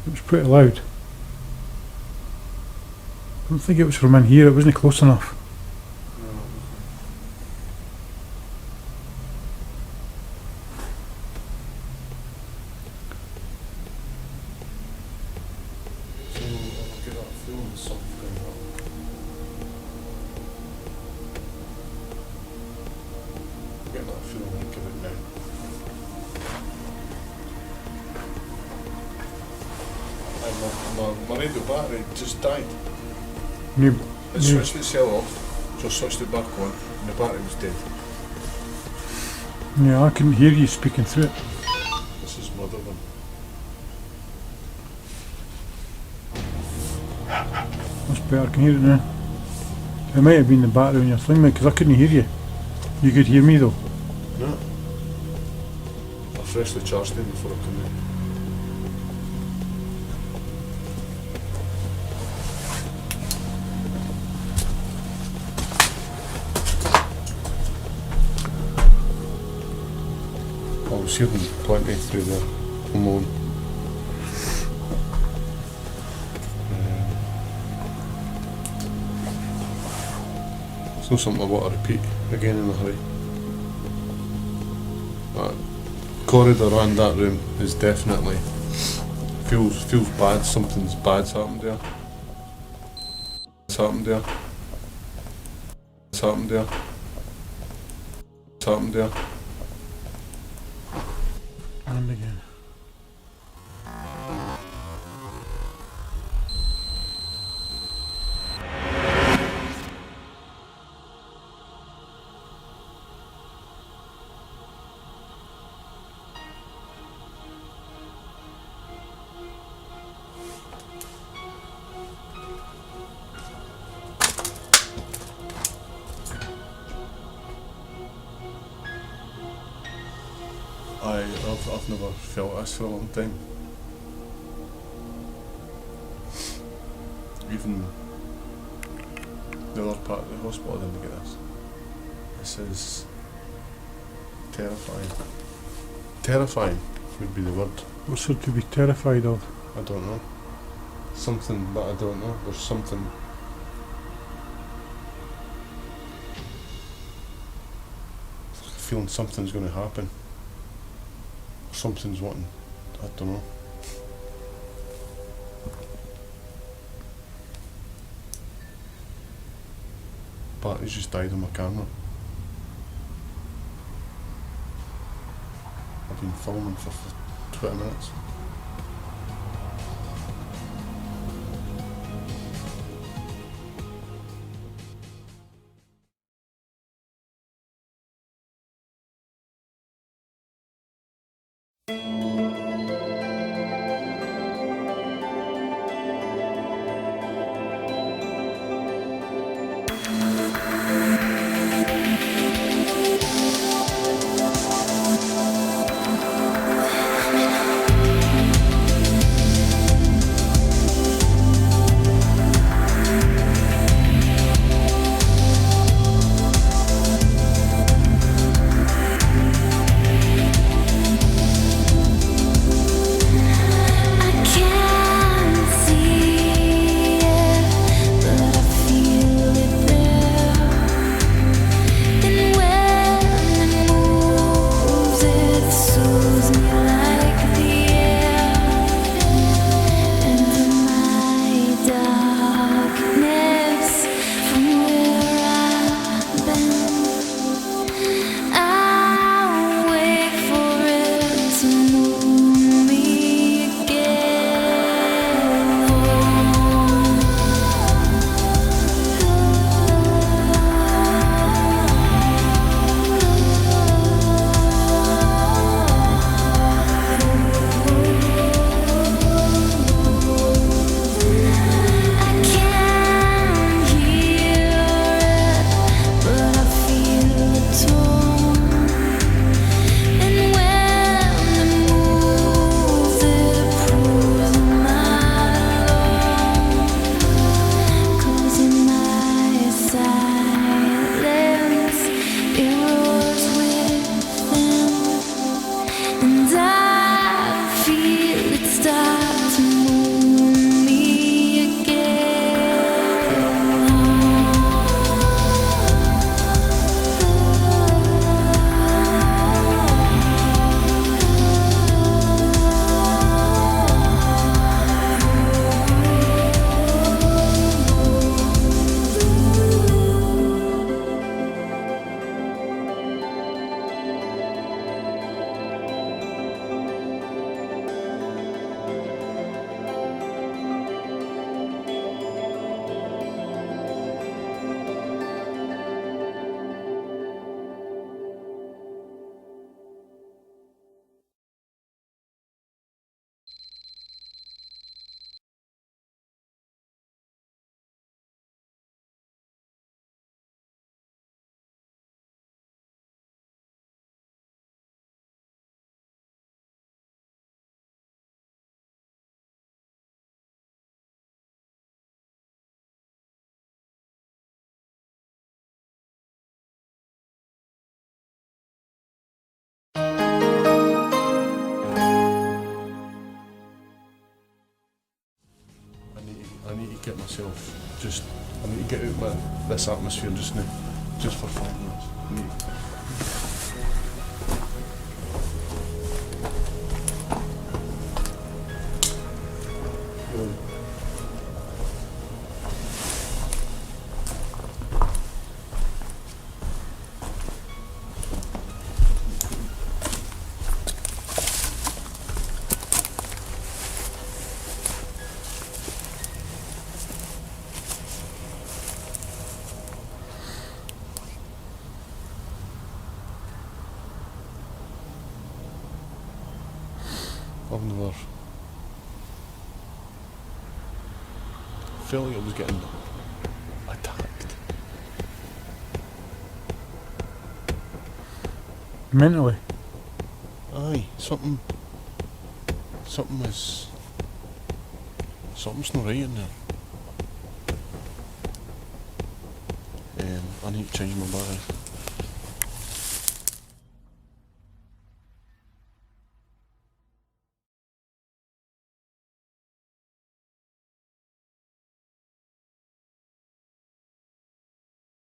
It was pretty loud. I don't think it was from in here, it wasn't close enough. So I'll get that feeling of something going on. I'm getting that feeling like of it now. And my radio battery just died. It switched itself off, so I switched it back on, and the battery was dead. Yeah, I couldn't hear you speaking through it. This is mother one. better, can you hear it now? It might have been the battery on your thing, mate, because I couldn't hear you. You could hear me though. No. I freshly charged them before I come in. I was hearing plenty through there, alone. It's not something I want to repeat again in a hurry. That corridor and that room is definitely feels bad. Something's bad's happened there. It's happened there. It's happened there. It's happened there. And again. I've never felt this for a long time. Even the other part of the hospital didn't get this. This is terrifying. Terrifying would be the word. What's there to be terrified of? I don't know. Something that I don't know. There's something. It's like a feeling something's going to happen. Something's wanting. I don't know. Battery's just died on my camera. I've been filming for 20 minutes. get myself I need to get out of this atmosphere just now, just for 5 minutes. I need- I've never felt like I was getting attacked. Mentally. Aye, something's not right in there. I need to change my battery.